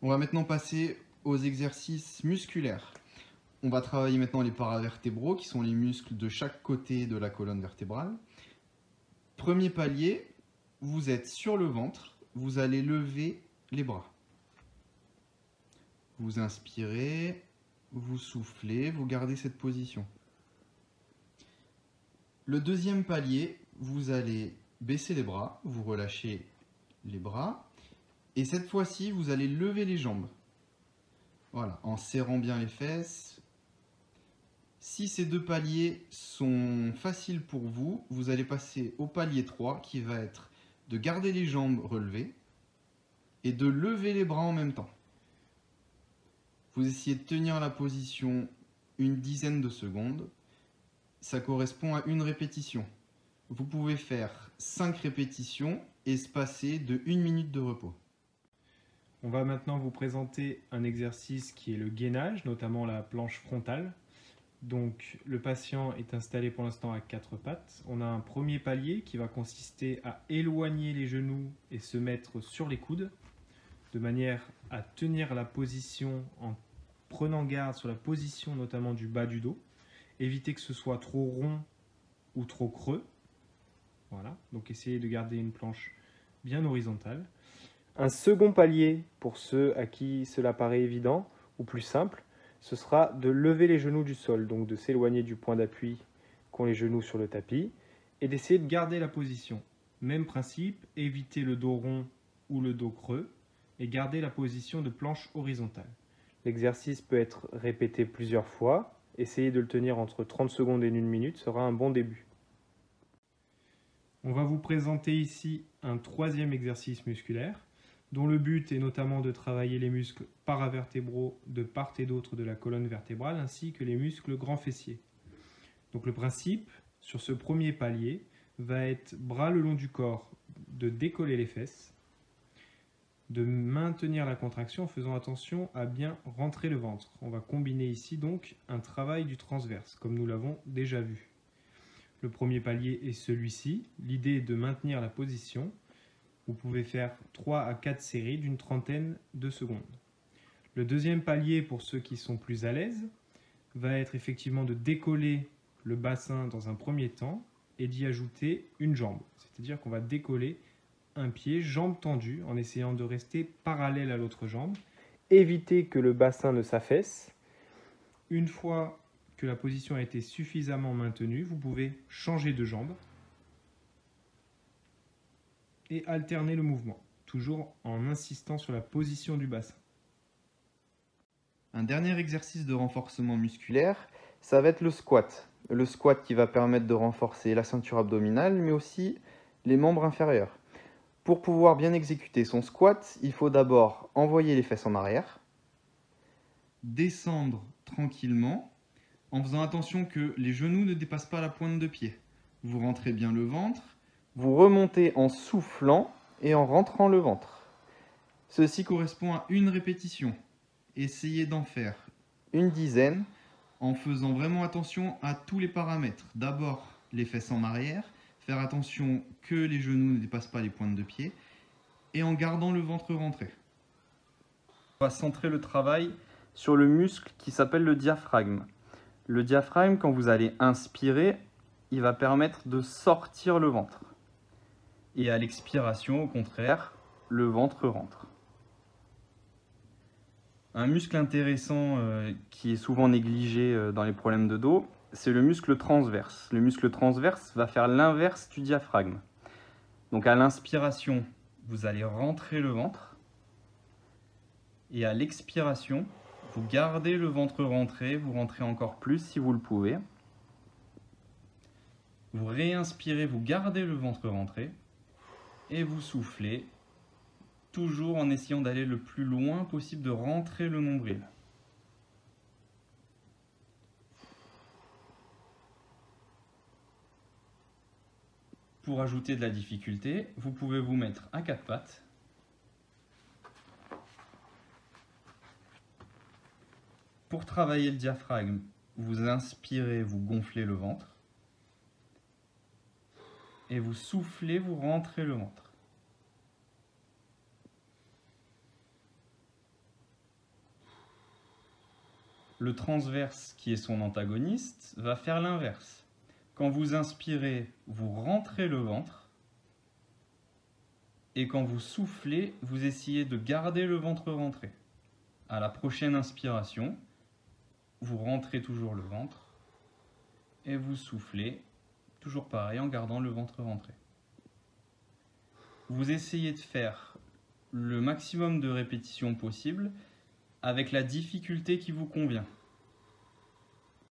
On va maintenant passer aux exercices musculaires. On va travailler maintenant les paravertébraux, qui sont les muscles de chaque côté de la colonne vertébrale. Premier palier, vous êtes sur le ventre, vous allez lever les bras. Vous inspirez, vous soufflez, vous gardez cette position. Le deuxième palier, vous allez baisser les bras, vous relâchez les bras. Et cette fois-ci, vous allez lever les jambes. Voilà, en serrant bien les fesses. Si ces deux paliers sont faciles pour vous, vous allez passer au palier 3 qui va être de garder les jambes relevées et de lever les bras en même temps. Vous essayez de tenir la position une dizaine de secondes. Ça correspond à une répétition. Vous pouvez faire 5 répétitions espacées de 1 minute de repos. On va maintenant vous présenter un exercice qui est le gainage, notamment la planche frontale. Donc le patient est installé pour l'instant à 4 pattes. On a un premier palier qui va consister à éloigner les genoux et se mettre sur les coudes, de manière à tenir la position en prenant garde sur la position notamment du bas du dos. Éviter que ce soit trop rond ou trop creux. Voilà, donc essayez de garder une planche bien horizontale. Un second palier, pour ceux à qui cela paraît évident ou plus simple, ce sera de lever les genoux du sol, donc de s'éloigner du point d'appui qu'ont les genoux sur le tapis, et d'essayer de garder la position. Même principe, éviter le dos rond ou le dos creux, et garder la position de planche horizontale. L'exercice peut être répété plusieurs fois. Essayez de le tenir entre 30 secondes et 1 minute sera un bon début. On va vous présenter ici un troisième exercice musculaire, dont le but est notamment de travailler les muscles paravertébraux de part et d'autre de la colonne vertébrale, ainsi que les muscles grands fessiers. Donc le principe, sur ce premier palier, va être bras le long du corps, de décoller les fesses, de maintenir la contraction en faisant attention à bien rentrer le ventre. On va combiner ici donc un travail du transverse, comme nous l'avons déjà vu. Le premier palier est celui-ci. L'idée est de maintenir la position. Vous pouvez faire 3 à 4 séries d'une trentaine de secondes. Le deuxième palier, pour ceux qui sont plus à l'aise, va être effectivement de décoller le bassin dans un premier temps et d'y ajouter une jambe. C'est-à-dire qu'on va décoller un pied, jambe tendue, en essayant de rester parallèle à l'autre jambe. Éviter que le bassin ne s'affaisse. Une fois que la position a été suffisamment maintenue, vous pouvez changer de jambe et alterner le mouvement, toujours en insistant sur la position du bassin. Un dernier exercice de renforcement musculaire, ça va être le squat. Le squat qui va permettre de renforcer la ceinture abdominale, mais aussi les membres inférieurs. Pour pouvoir bien exécuter son squat, il faut d'abord envoyer les fesses en arrière, descendre tranquillement, en faisant attention que les genoux ne dépassent pas la pointe de pied. Vous rentrez bien le ventre, vous remontez en soufflant et en rentrant le ventre. Ceci correspond à une répétition. Essayez d'en faire une dizaine en faisant vraiment attention à tous les paramètres. D'abord, les fesses en arrière, faire attention que les genoux ne dépassent pas les pointes de pied et en gardant le ventre rentré. On va centrer le travail sur le muscle qui s'appelle le diaphragme. Le diaphragme, quand vous allez inspirer, il va permettre de sortir le ventre. Et à l'expiration, au contraire, le ventre rentre. Un muscle intéressant qui est souvent négligé dans les problèmes de dos, c'est le muscle transverse. Le muscle transverse va faire l'inverse du diaphragme. Donc à l'inspiration, vous allez rentrer le ventre. Et à l'expiration, vous gardez le ventre rentré, vous rentrez encore plus si vous le pouvez. Vous réinspirez, vous gardez le ventre rentré. Et vous soufflez, toujours en essayant d'aller le plus loin possible, de rentrer le nombril. Pour ajouter de la difficulté, vous pouvez vous mettre à 4 pattes. Pour travailler le diaphragme, vous inspirez, vous gonflez le ventre. Et vous soufflez, vous rentrez le ventre. Le transverse, qui est son antagoniste, va faire l'inverse. Quand vous inspirez, vous rentrez le ventre. Et quand vous soufflez, vous essayez de garder le ventre rentré. À la prochaine inspiration, vous rentrez toujours le ventre. Et vous soufflez, toujours pareil, en gardant le ventre rentré. Vous essayez de faire le maximum de répétitions possible avec la difficulté qui vous convient.